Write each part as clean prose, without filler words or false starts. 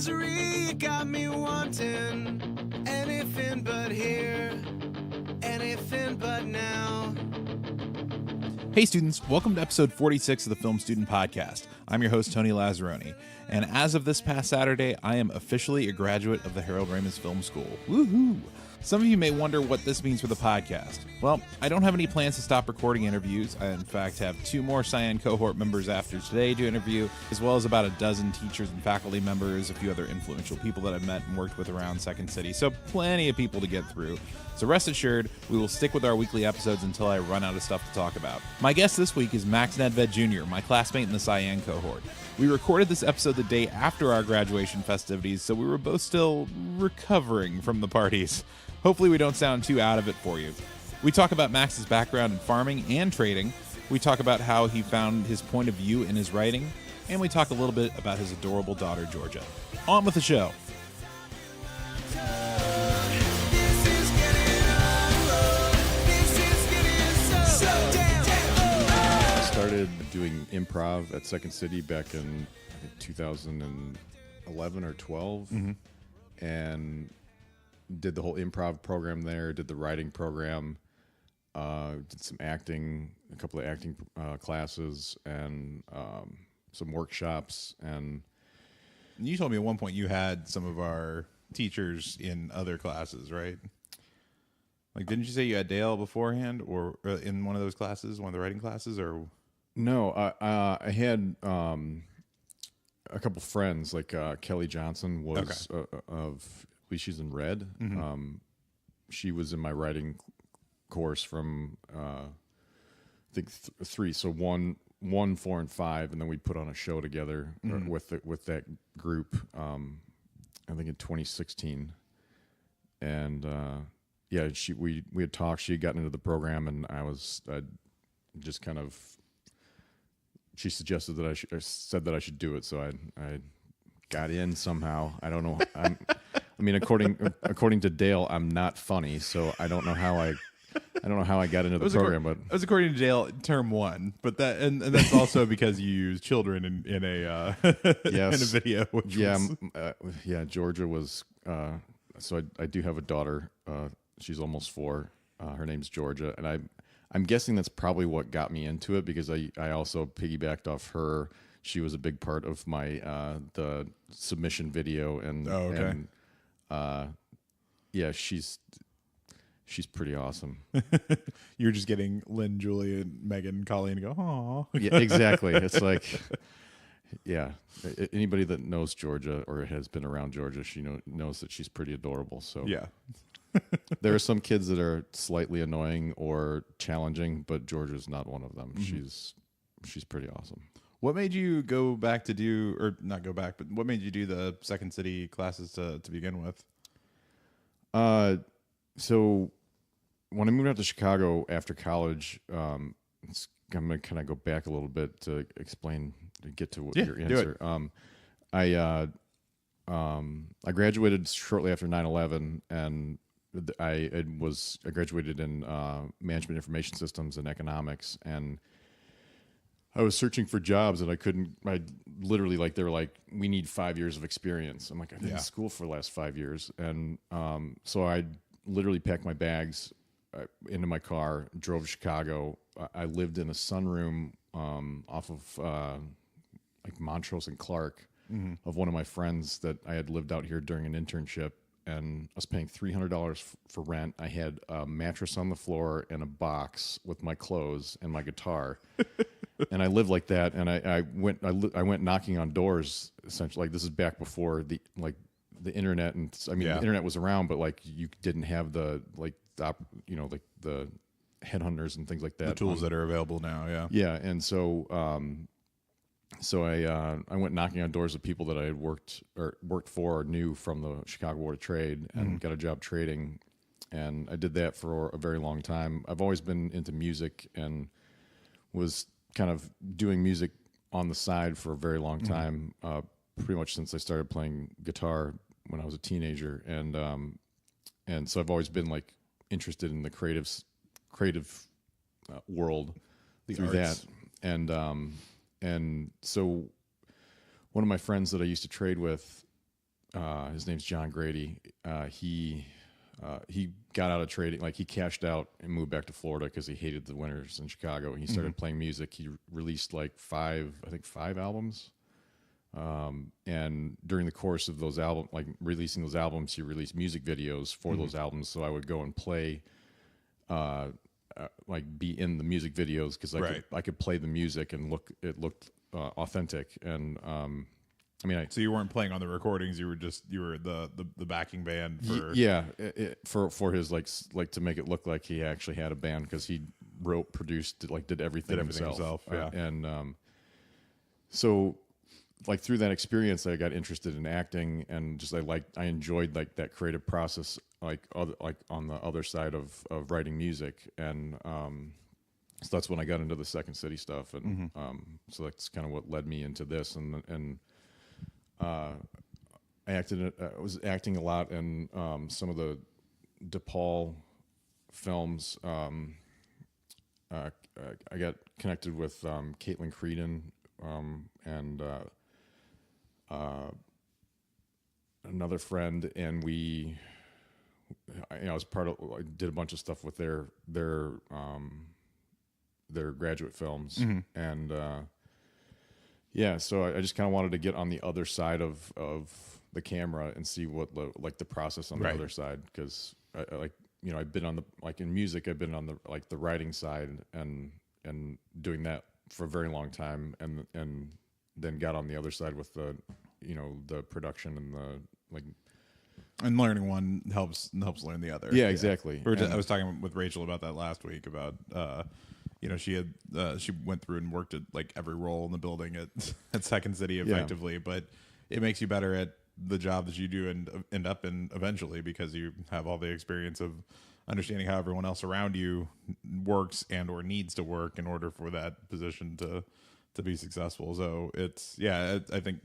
misery, you got me wanting anything but here, anything but now. Hey students, welcome to episode 46 of the Film Student Podcast. I'm your host, Tony Lazzeroni, and as of this past Saturday, I am officially a graduate of the Harold Ramis Film School. Woohoo! Some of you may wonder what this means for the podcast. Well, I don't have any plans to stop recording interviews. I, in fact, have 2 more Cyan Cohort members after today to interview, as well as about a dozen teachers and faculty members, a few other influential people that I've met and worked with around Second City, so plenty of people to get through. So rest assured, we will stick with our weekly episodes until I run out of stuff to talk about. My guest this week is Max Nedved Jr., my classmate in the Cyan Cohort. We recorded this episode the day after our graduation festivities, so we were both still recovering from the parties. Hopefully we don't sound too out of it for you. We talk about Max's background in farming and trading. We talk about how he found his point of view in his writing. And we talk a little bit about his adorable daughter, Georgia. On with the show. I started doing improv at Second City back in, I think, 2011 or 12. And did the whole improv program there, did the writing program, did some acting, a couple of acting classes, and some workshops. And You told me at one point you had some of our teachers in other classes, right? Like, didn't you say you had Dale beforehand, or in one of those classes, one of the writing classes, or? no, I had a couple friends, like Kelly Johnson was of She's in Red. She was in my writing course from I think 3. So 1, 4, and 5, and then we put on a show together with that group. I think in 2016, and yeah, we had talked. She had gotten into the program, and I just kind of. She suggested that I said that I should do it, so I got in somehow. I don't know. I mean, according to Dale, I'm not funny, so I don't know how I got into the program. But it was according to Dale, term 1. But that's also because you use children in a yes. in a video. Yeah, Georgia was. So I do have a daughter. She's almost 4. Her name's Georgia, and I'm guessing that's probably what got me into it, because I also piggybacked off her. She was a big part of my the submission video, and and yeah, she's pretty awesome. You're just getting Lynn, Julia, Megan, Colleen to go, "Aw." Yeah, exactly. It's like, yeah, anybody that knows Georgia or has been around Georgia, she knows that she's pretty adorable. So yeah. There are some kids that are slightly annoying or challenging, but Georgia's not one of them. She's pretty awesome. What made you go back to do, or not go back, but what made you do the Second City classes to begin with? So when I moved out to Chicago after college, I'm going to kind of go back a little bit to explain, to get to your answer. I graduated shortly after 9/11, and I graduated in management information systems and economics, and I was searching for jobs, and I literally, like, they were like, we need 5 years of experience. I'm like, I've been in school for the last 5 years. And so I literally packed my bags into my car, drove to Chicago. I lived in a sunroom off of like Montrose and Clark of one of my friends that I had lived out here during an internship. And I was paying $300 for rent. I had a mattress on the floor and a box with my clothes and my guitar. And I lived like that. And I went knocking on doors, essentially. Like, this is back before the internet, and I mean, the internet was around, but like, you didn't have the headhunters and things like that. The tools that are available now. Yeah. Yeah. And so I went knocking on doors of people that I had worked for or knew from the Chicago Board of Trade, and got a job trading. And I did that for a very long time. I've always been into music and was kind of doing music on the side for a very long time, pretty much since I started playing guitar when I was a teenager. And so I've always been, like, interested in the creative world through arts. that. And so one of my friends that I used to trade with his name's John Grady. He got out of trading, like he cashed out and moved back to Florida because he hated the winters in Chicago. He started playing music. He released like five albums. And during the course of those releasing those albums, he released music videos for those albums. So I would go and play, be in the music videos because I could play the music and it looked authentic. And so you weren't playing on the recordings. You were the backing band for for his to make it look like he actually had a band because he wrote, produced, did everything himself. Yeah. So through that experience, I got interested in acting and just I enjoyed that creative process on the other side of writing music. And so that's when I got into the Second City stuff, and so that's kind of what led me into this. And I was acting a lot in some of the DePaul films. I got connected with Caitlin Creedon and another friend, and I was I did a bunch of stuff with their graduate films, and so I just kind of wanted to get on the other side of the camera and see what the process on the other side, because I've been on in music, I've been on the writing side and doing that for a very long time, and then got on the other side with the production and and learning one helps learn the other. Yeah, exactly. I was talking with Rachel about that last week about she went through and worked at every role in the building at Second City effectively, but it makes you better at the job that you do and end up in eventually, because you have all the experience of understanding how everyone else around you works and or needs to work in order for that position to be successful. So it's I think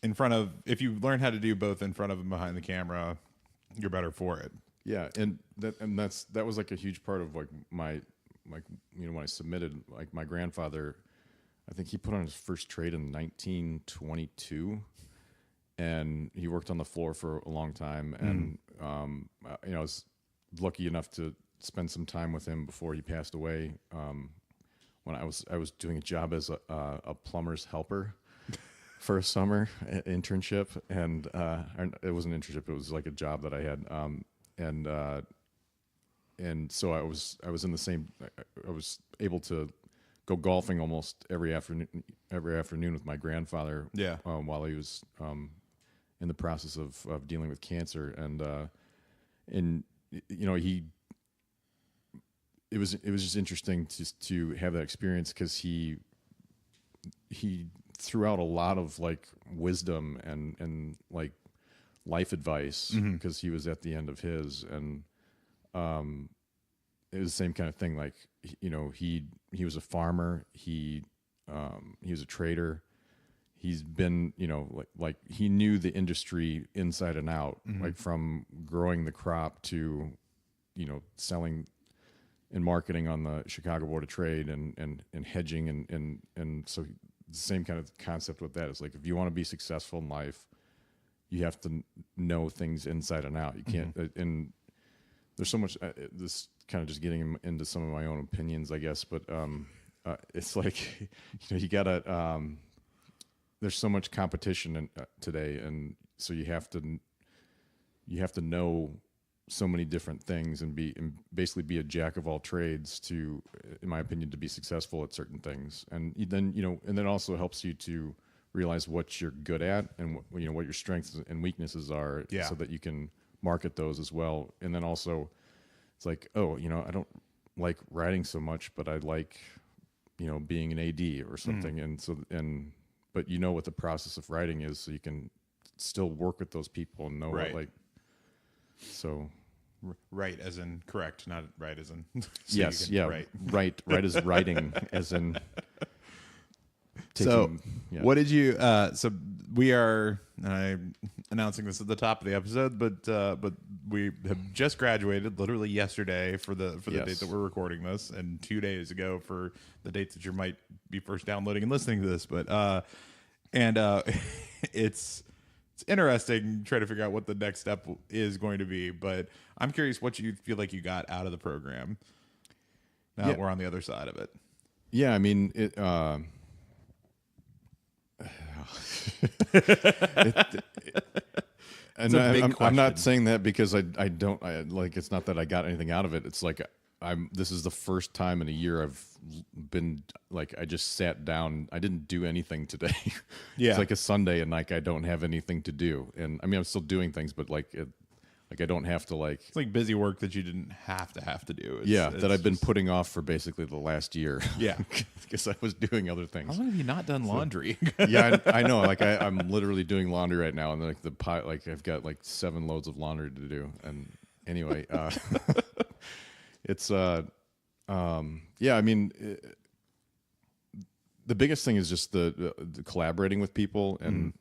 if you learn how to do both in front of and behind the camera, you're better for it. Yeah, and that was a huge part of my when I submitted. My grandfather, I think he put on his first trade in 1922, and he worked on the floor for a long time. And I was lucky enough to spend some time with him before he passed away. When I was doing a job as a plumber's helper for a summer internship, and it wasn't an internship; it was a job that I had, and so I was in the same. I was able to go golfing almost every afternoon with my grandfather. Yeah. While he was in the process of dealing with cancer, and he. It was just interesting to have that experience, because he threw out a lot of wisdom and life advice, because he was at the end of his, and it was the same kind of thing. He was a farmer, he was a trader. He's been, he knew the industry inside and out, from growing the crop to, selling and marketing on the Chicago Board of Trade and hedging. And so the same kind of concept with that is if you want to be successful in life, you have to know things inside and out. You can't, and there's so much, this kind of just getting into some of my own opinions, I guess, but it's you gotta, there's so much competition today, and so you have to know so many different things and basically be a jack of all trades to, in my opinion, to be successful at certain things. And then also helps you to realize what you're good at and what your strengths and weaknesses are, so that you can market those as well. And then also it's I don't like writing so much, but I like, being an AD or something. And so, but what the process of writing is, so you can still work with those people and know what, so. Right as in correct, not right as in. Yes, yeah, right as writing as in. What did you? So we are announcing this at the top of the episode, but we have just graduated literally yesterday for the date that we're recording this, and 2 days ago for the dates that you might be first downloading and listening to this. But it's interesting trying to figure out what the next step is going to be. But I'm curious what you feel like you got out of the program. Now that we're on the other side of it. Yeah, I mean, and I'm not saying that because I don't like. It's not that I got anything out of it. It's like this is the first time in a year I've been like I just sat down. I didn't do anything today. Yeah, it's like a Sunday and like I don't have anything to do. And I mean I'm still doing things, but like I don't have to like. It's like busy work that you didn't have to do. That I've been putting off for basically the last year. Yeah, because I was doing other things. How long have you not done laundry? Yeah, I know. Like I'm literally doing laundry right now, and like the pot, like I've got like 7 loads of laundry to do. And anyway, it's yeah. I mean, the biggest thing is just the collaborating with people and.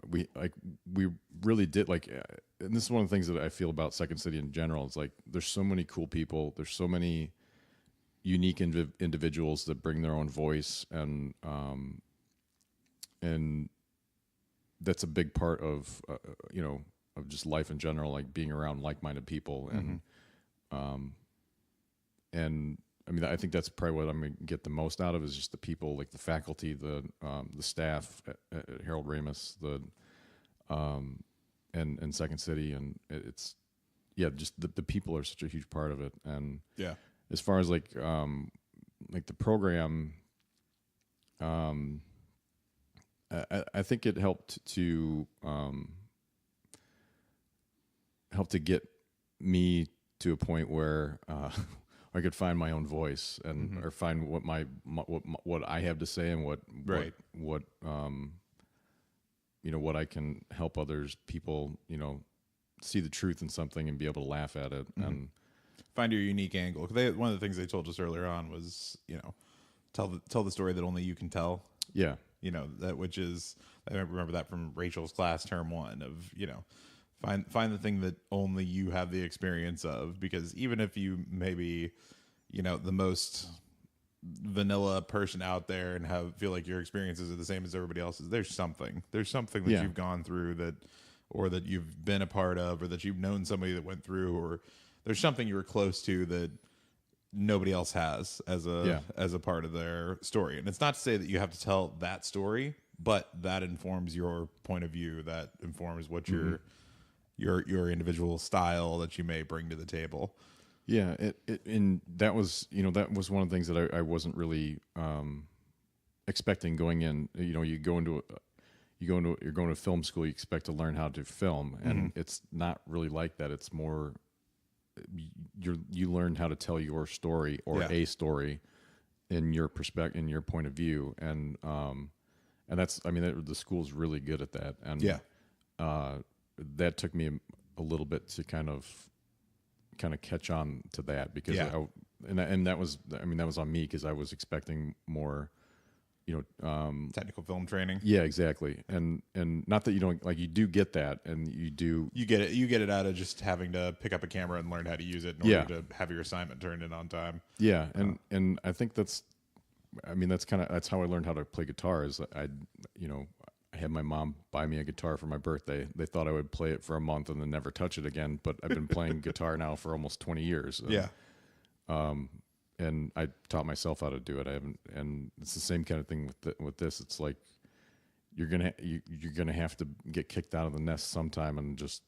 We really did like, and this is one of the things that I feel about Second City in general. It's like there's so many cool people. There's so many unique individuals that bring their own voice, and that's a big part of of just life in general. Like being around like-minded people, and and I mean I think that's probably what I'm gonna get the most out of is just the people, like the faculty, the staff at Harold Ramis, and Second City, and it's just the people are such a huge part of it. And as far as like the program, I think it helped to get me to a point where I could find my own voice and or find what what I have to say and what what I can help people see the truth in something and be able to laugh at it and find your unique angle. One of the things they told us earlier on was tell the story that only you can tell. Yeah, that which is I remember that from Rachel's class term 1 of find the thing that only you have the experience of, because even if you maybe the most vanilla person out there and feel like your experiences are the same as everybody else's, there's something that you've gone through that you've been a part of, or that you've known somebody that went through, or there's something you were close to that nobody else has as a part of their story. And it's not to say that you have to tell that story, but that informs your point of view, that informs what your individual style that you may bring to the table. Yeah, and that was one of the things that I wasn't really expecting going in. You're going to film school, you expect to learn how to film, and it's not really like that. It's more you learn how to tell your story or a story in your perspective, in your point of view, and that's the school's really good at that, and that took me a little bit to kind of catch on to that, because that was on me, because I was expecting more technical film training. Yeah, exactly. And not that you don't, like, you do get that, and you get it out of just having to pick up a camera and learn how to use it in order to have your assignment turned in on time. Yeah, and I think that's how I learned how to play guitar. Is I had my mom buy me a guitar for my birthday. They thought I would play it for a month and then never touch it again, but I've been playing guitar now for almost 20 years. And I taught myself how to do it. And it's the same kind of thing with this. It's like you're gonna have to get kicked out of the nest sometime and just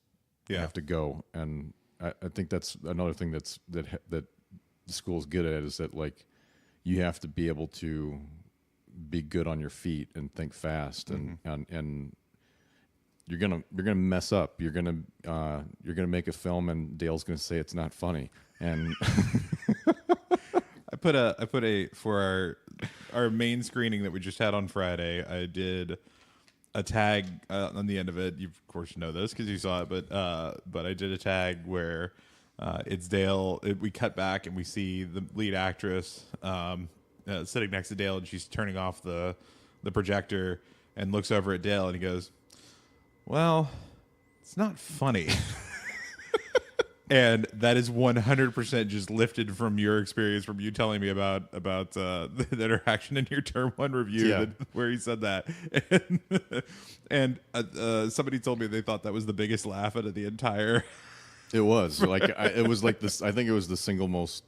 have to go. And I think that's another thing that the school's good at, is that, like, you have to be able to be good on your feet and think fast, and you're gonna mess up. You're gonna make a film, and Dale's gonna say it's not funny. And I put a for our main screening that we just had on Friday, I did a tag on the end of it. You of course know this because you saw it, but I did a tag where it's Dale. We cut back and we see the lead actress sitting next to Dale, and she's turning off the projector and looks over at Dale, and he goes, "Well, it's not funny." And that is 100% just lifted from your experience, from you telling me about the interaction in your term one review where he said that. And somebody told me they thought that was the biggest laugh out of the entire. It was like it was like this. I think it was the single most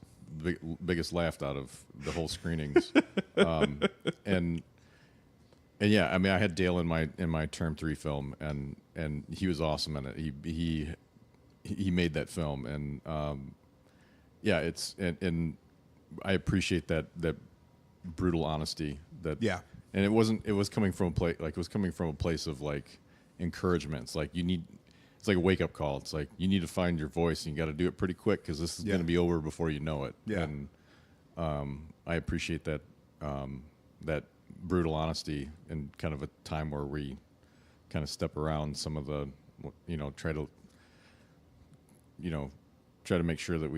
biggest laugh out of the whole screenings. And yeah, I mean, I had Dale in my term 3 film, and he was awesome in it. He made that film, and yeah, and I appreciate that brutal honesty. And it was coming from a place of like encouragement. It's like it's like a wake up call. It's like you need to find your voice, and you got to do it pretty quick because this is going to be over before you know it. Yeah. And I appreciate that that brutal honesty in kind of a time where we kind of step around some of the, try to make sure that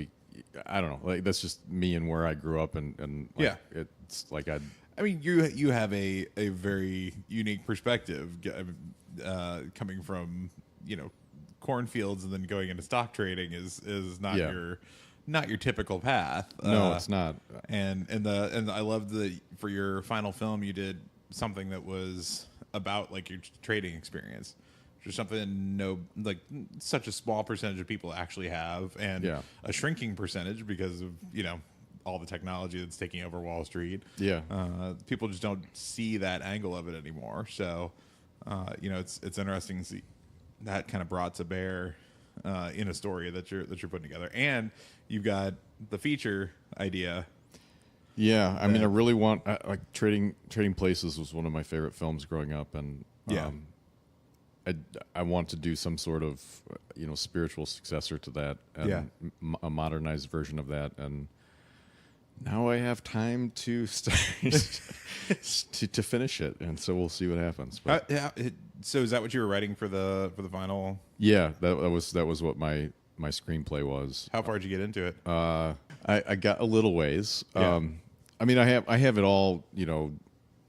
I don't know, like that's just me and where I grew up, and like, it's like I mean, you have a very unique perspective, coming from cornfields and then going into stock trading is not your typical path. No, it's not. And I love for your final film you did something that was about like your trading experience. Just something such a small percentage of people actually have, and a shrinking percentage because of all the technology that's taking over Wall Street. Yeah, people just don't see that angle of it anymore. So, it's interesting to see that kind of brought to bear in a story that you're putting together, and you've got the feature idea. Yeah, I mean, I really want like Trading Places was one of my favorite films growing up, and I want to do some sort of spiritual successor to that, and a modernized version of that, and now I have time to start to finish it, and so we'll see what happens. But, so is that what you were writing for the final? Yeah, that was what my screenplay was. How far did you get into it? I got a little ways. I mean, I have it all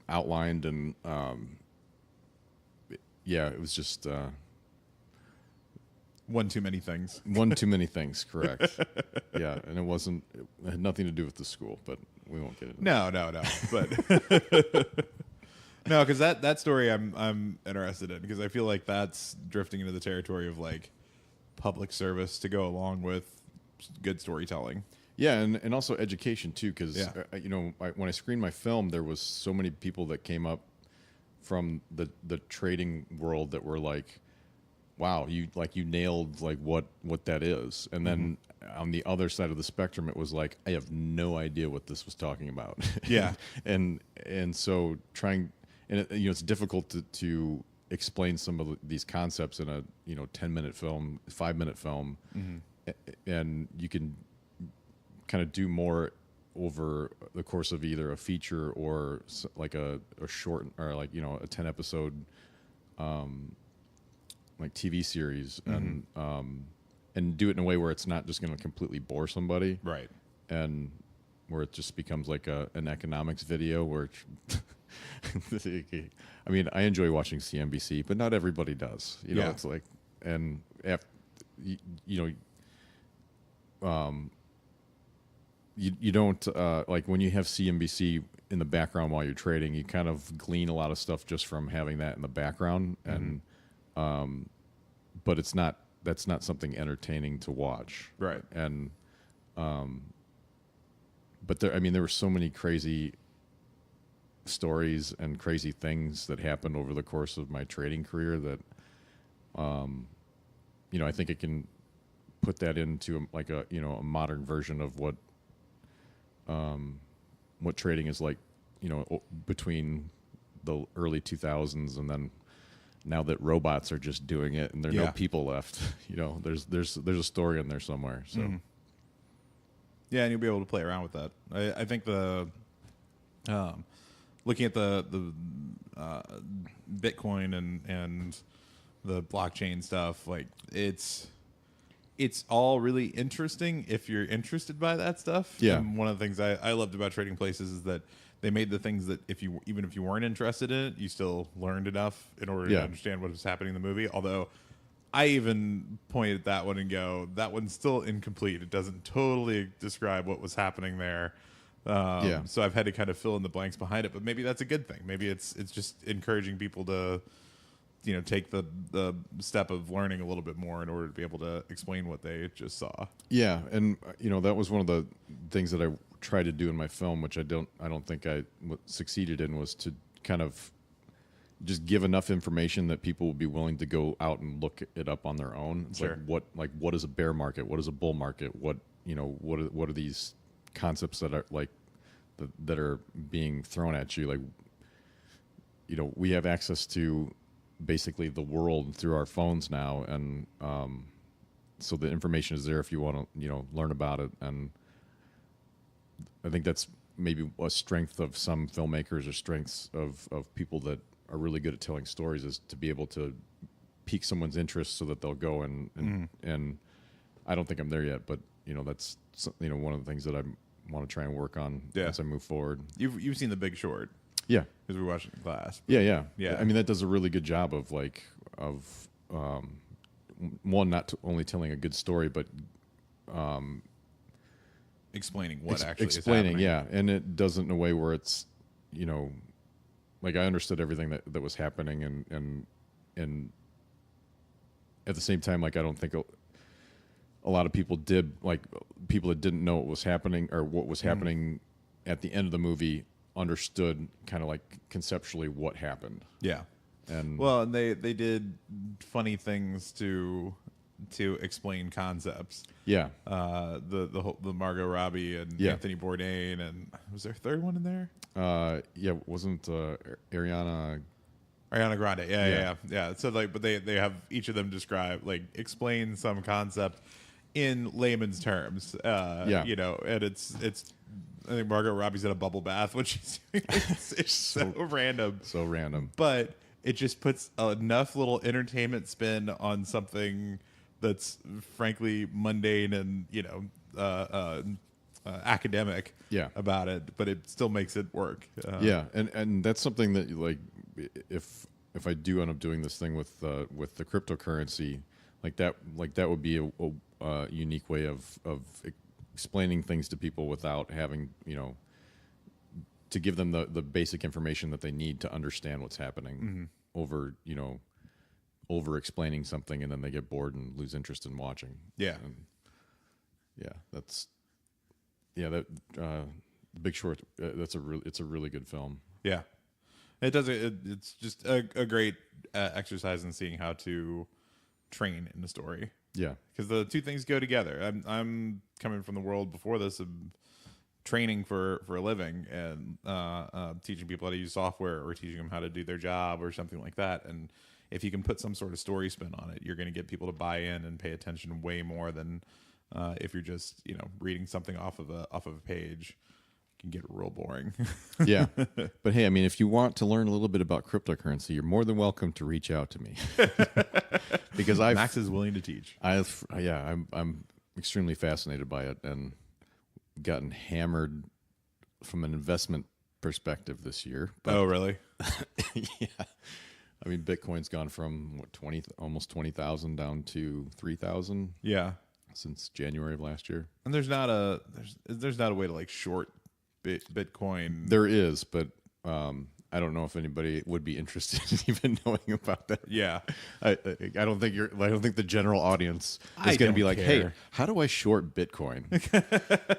outlined, and it was just one too many things. One too many things, correct? Yeah, and it had nothing to do with the school, but we won't get into that. No, but no, because that story I'm interested in, because I feel like that's drifting into the territory of like public service to go along with good storytelling. Yeah, and also education too, because when I screened my film, there was so many people that came up from the trading world that were like, wow, you nailed like what that is. And then on the other side of the spectrum, it was like, I have no idea what this was talking about. Yeah. and so it's difficult to explain some of these concepts in a 10-minute film, 5-minute film, and you can kind of do more over the course of either a feature or like a short, or like a 10 episode like TV series, and do it in a way where it's not just going to completely bore somebody, right? And where it just becomes like an economics video where I mean, I enjoy watching CNBC, but not everybody does. It's like, and after, you don't like when you have CNBC in the background while you're trading, you kind of glean a lot of stuff just from having that in the background, and but that's not something entertaining to watch, right? And but there were so many crazy stories and crazy things that happened over the course of my trading career that I think it can put that into a modern version of what trading is like, between the early 2000s and then now that robots are just doing it and there are no people left. There's a story in there somewhere. So yeah, and you'll be able to play around with that. I think the looking at the Bitcoin and the blockchain stuff, like it's all really interesting if you're interested by that stuff. Yeah. And one of the things I loved about Trading Places is that they made the things that even if you weren't interested in it, you still learned enough in order to understand what was happening in the movie. Although I even point at that one and go, that one's still incomplete. It doesn't totally describe what was happening there. So I've had to kind of fill in the blanks behind it, but maybe that's a good thing. Maybe it's just encouraging people to, take the step of learning a little bit more in order to be able to explain what they just saw. Yeah, and that was one of the things that I tried to do in my film, which I don't think I succeeded in, was to kind of just give enough information that people will be willing to go out and look it up on their own. It's Sure. what is a bear market? What is a bull market? What are these concepts that are that are being thrown at you? We have access to basically the world through our phones now, and so the information is there if you want to learn about it. And I think that's maybe a strength of some filmmakers, or strengths of people that are really good at telling stories, is to be able to pique someone's interest so that they'll go and I don't think I'm there yet, but that's one of the things that I want to try and work on as I move forward. You've seen The Big Short. Yeah, because we watched it in class. Yeah. I mean, that does a really good job of one, not only telling a good story, but explaining what is explaining. happening. Yeah, and it does it in a way where it's I understood everything that was happening, and at the same time, I don't think a lot of people did, people that didn't know what was happening or what was happening at the end of the movie understood kind of conceptually what happened. Yeah. And they did funny things to explain concepts. Yeah. The Margot Robbie and Anthony Bourdain, and was there a third one in there? Wasn't Ariana Grande. Yeah. So but they have each of them explain some concept in layman's terms. And it's I think Margot Robbie's in a bubble bath when she's doing it. It's so random. So random. But it just puts enough little entertainment spin on something that's frankly mundane and academic about it, but it still makes it work. And that's something that if I do end up doing this thing with the cryptocurrency, that would be a unique way of explaining things to people without having to give them the basic information that they need to understand what's happening over explaining something, and then they get bored and lose interest in watching. Big Short, it's a really good film. Yeah, it does. It's just a great exercise in seeing how to train in a story. Yeah, because the two things go together. I'm coming from the world before this of training for a living and teaching people how to use software or teaching them how to do their job or something like that. And if you can put some sort of story spin on it, you're going to get people to buy in and pay attention way more than if you're just reading something off of a page. Can get real boring. Yeah. But hey, I mean, if you want to learn a little bit about cryptocurrency, you're more than welcome to reach out to me. Because Max is willing to teach. I'm extremely fascinated by it and gotten hammered from an investment perspective this year. But, oh, really? Yeah. I mean, Bitcoin's gone from almost 20,000 down to 3,000. Yeah. Since January of last year. And there's not a way to short Bitcoin. There is, but I don't know if anybody would be interested in even knowing about that. Yeah, I don't think the general audience is going to be like, "Hey, how do I short Bitcoin?"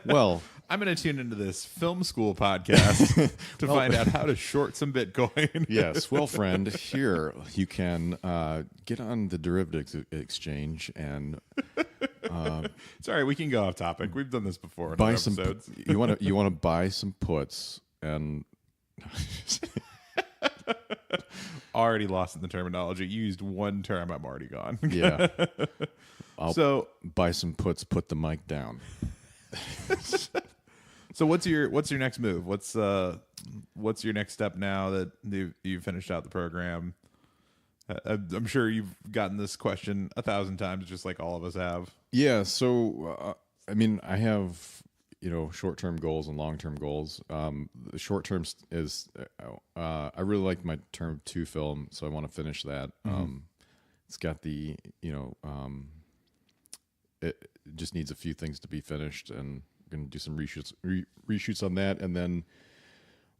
Well, I'm going to tune into this film school podcast to find out how to short some Bitcoin. Yes, well, friend, here you can get on the derivatives exchange and. Sorry, we can go off topic. We've done this before in buy other some. episodes. You want to buy some puts and. Already lost in the terminology. You used one term. I'm already gone. Yeah. So buy some puts. Put the mic down. So what's your next move? What's your next step now that you've finished out the program? I'm sure you've gotten this question 1,000 times, just like all of us have. Yeah. So, I mean, I have, short-term goals and long-term goals. The short-term is, I really like my term 2 film, so I want to finish that. it's got the, it just needs a few things to be finished, and I'm going to do some reshoots on that, and then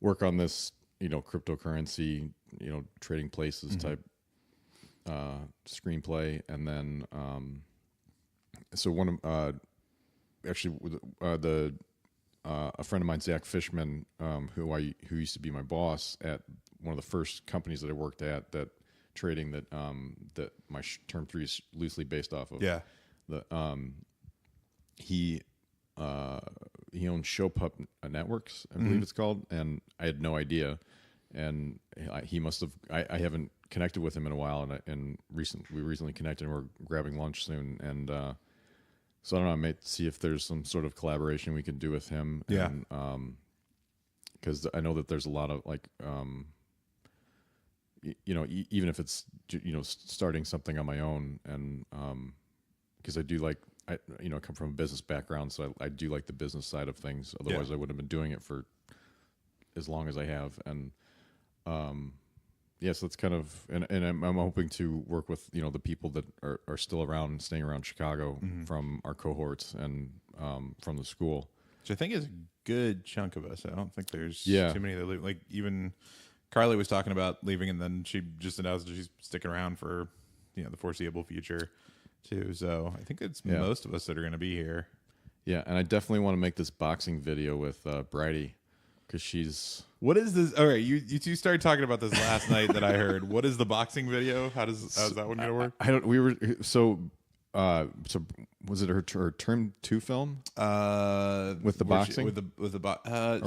work on this, cryptocurrency, trading places type screenplay. And then so one of actually a friend of mine, Zach Fishman, who used to be my boss at one of the first companies that I worked at, that trading that my term 3 is loosely based off of. Yeah. He owns Showpup Networks, I believe it's called, and I had no idea. And he must have. I haven't connected with him in a while, and we recently connected, and we're grabbing lunch soon. And so I don't know. I might see if there's some sort of collaboration we can do with him. Yeah. Because I know that there's a lot of even if it's starting something on my own, and because I do I come from a business background, so I do like the business side of things. Otherwise, I wouldn't have been doing it for as long as I have. And so it's kind of, and I'm hoping to work with the people that are still around, staying around Chicago from our cohorts and from the school, which I think is a good chunk of us. I don't think there's too many that leave. Like even Carly was talking about leaving, and then she just announced that she's sticking around for the foreseeable future too. So I think it's most of us that are going to be here. Yeah, and I definitely want to make this boxing video with Bridie, because she's... What is this? All right, you two started talking about this last night that I heard. What is the boxing video? How's that one going to work? I don't... We were... So was it her term 2 film? With the boxing? With the or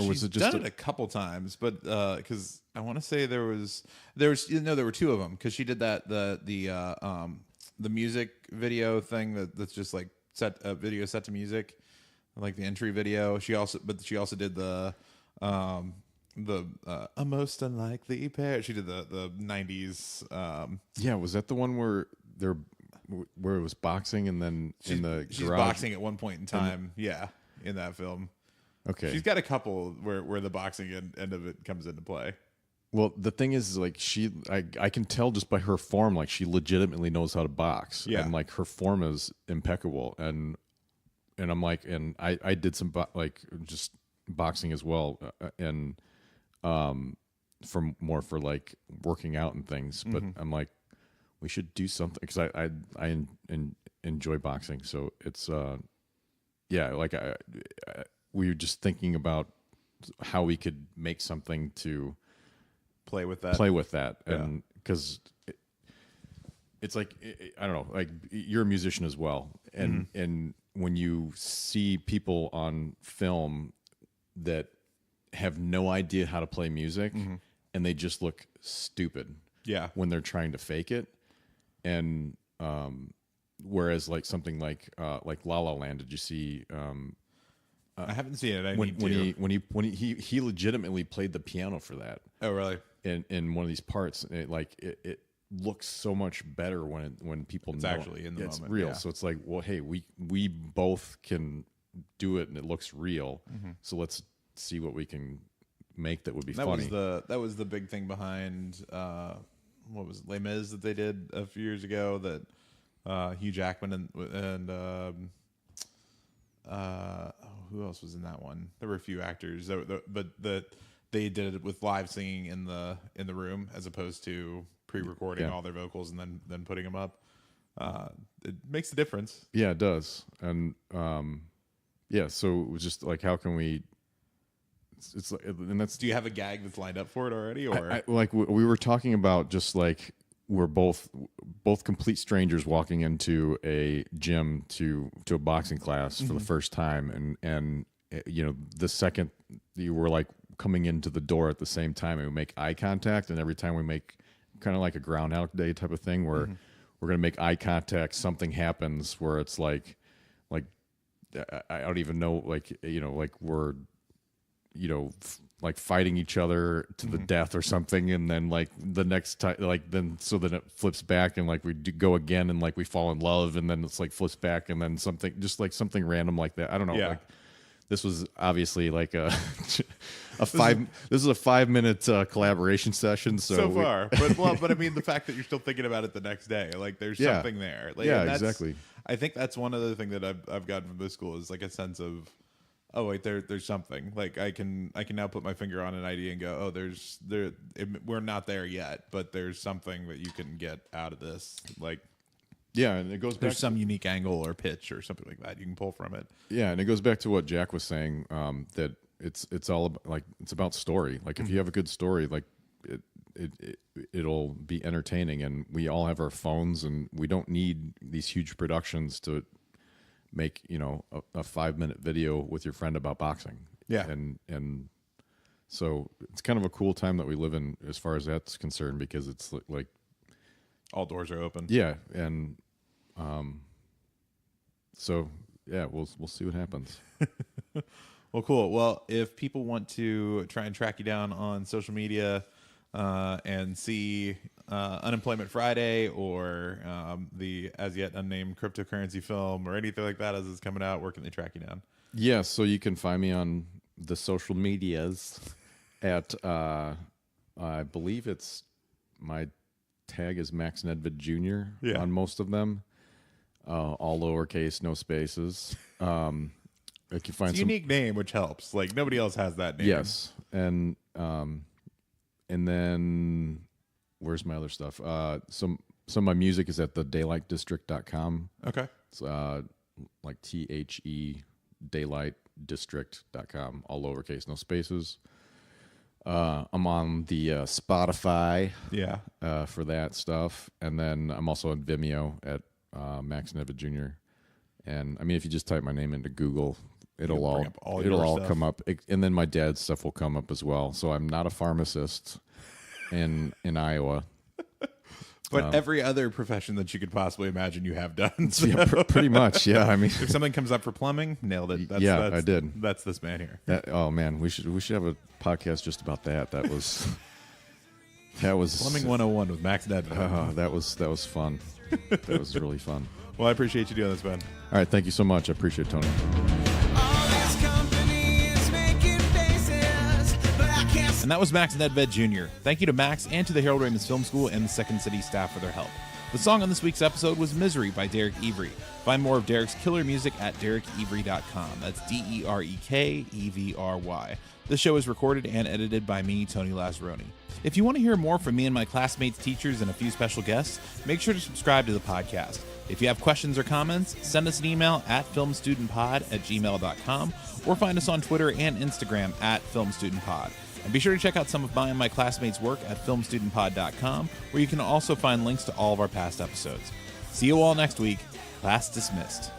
was it just done it a couple times, but because I want to say there were 2 of them, because she did that the music video thing that's just like a video set to music, like the entry video. She also did the a most unlikely pair. She did the 90s. Was that the one where it was boxing, and then in the she's garage? boxing at one point in time? In that film. Okay, she's got a couple where the boxing end of it comes into play. Well, the thing is, I can tell just by her form, she legitimately knows how to box. Yeah. And her form is impeccable. And I'm and I did some just boxing as well, and for working out and things. But I'm we should do something, because I enjoy boxing. So it's we were just thinking about how we could make something to play with that, and because it's I don't know, you're a musician as well, and when you see people on film that have no idea how to play music, and they just look stupid when they're trying to fake it, and whereas something like La La Land, did you see? I haven't seen it. When he legitimately played the piano for that. Oh, really? In one of these parts, it looks so much better when people know actually in the it's moment. real. Yeah. So it's well, hey, we both can do it, and it looks real. So let's see what we can make that would be funny. That was the big thing behind what was it, Les Mis that they did a few years ago, that Hugh Jackman and who else was in that one? There were a few actors, but they did it with live singing in the room, as opposed to pre-recording all their vocals and then putting them up. It makes a difference. Yeah, it does. And so it was just how can we? It's and that's. Do you have a gag that's lined up for it already, or we were talking about just we're both complete strangers walking into a gym to a boxing class for the first time, and the second you were coming into the door at the same time, and we make eye contact, and every time we make kind of a Groundhog Day type of thing where we're gonna make eye contact, something happens where it's I don't even know, we're fighting each other to the death or something, and then the next time then it flips back, and we go again, and we fall in love, and then it's flips back, and then something random like that. I don't know. Yeah. This was obviously a This is a 5-minute collaboration session. So far, but I mean, the fact that you're still thinking about it the next day, like there's something there. Like, yeah, and exactly. I think that's one other thing that I've gotten from this school is like a sense of, oh wait, there's something. Like I can now put my finger on an idea and go, oh, we're not there yet, but there's something that you can get out of this. Like, yeah, and it goes back. There's some unique angle or pitch or something like that you can pull from it. Yeah, and it goes back to what Jack was saying, that it's all about, like, it's about story. Like if you have a good story, like it'll be entertaining. And we all have our phones, and we don't need these huge productions to make a 5-minute video with your friend about boxing. Yeah, and so it's kind of a cool time that we live in as far as that's concerned, because it's like all doors are open. Yeah, and so yeah, we'll see what happens. Well, cool. Well, if people want to try and track you down on social media and see Unemployment Friday or the as yet unnamed cryptocurrency film or anything like that as it's coming out, where can they track you down? Yeah, so you can find me on the social medias at I believe it's my tag is Max Nedved Jr. on most of them. All lowercase, no spaces. I can find it's a unique name, which helps. Like nobody else has that name. Yes, and then where's my other stuff? Some of my music is at thedaylightdistrict.com. Okay. It's like THE daylightdistrict.com, all lowercase, no spaces. I'm on the Spotify for that stuff. And then I'm also on Vimeo at Max Nedved Jr. And I mean, if you just type my name into Google, it'll all come up. And then my dad's stuff will come up as well. So I'm not a pharmacist in Iowa. But every other profession that you could possibly imagine you have done. So. Yeah, pretty much. Yeah, I mean, if something comes up for plumbing, nailed it. I did. That's this man here. Oh man, we should have a podcast just about that. That was Plumbing 101 with Max Nedved. That was fun. That was really fun. Well, I appreciate you doing this, Ben. All right, thank you so much. I appreciate it, Tony. And that was Max Nedved Jr. Thank you to Max and to the Harold Ramis Film School and the Second City staff for their help. The song on this week's episode was Misery by Derek Evry. Find more of Derek's killer music at derekevry.com. That's DEREKEVRY. This show is recorded and edited by me, Tony Lazzeroni. If you want to hear more from me and my classmates, teachers, and a few special guests, make sure to subscribe to the podcast. If you have questions or comments, send us an email at filmstudentpod@gmail.com or find us on Twitter and Instagram at filmstudentpod. And be sure to check out some of my and my classmates' work at filmstudentpod.com, where you can also find links to all of our past episodes. See you all next week. Class dismissed.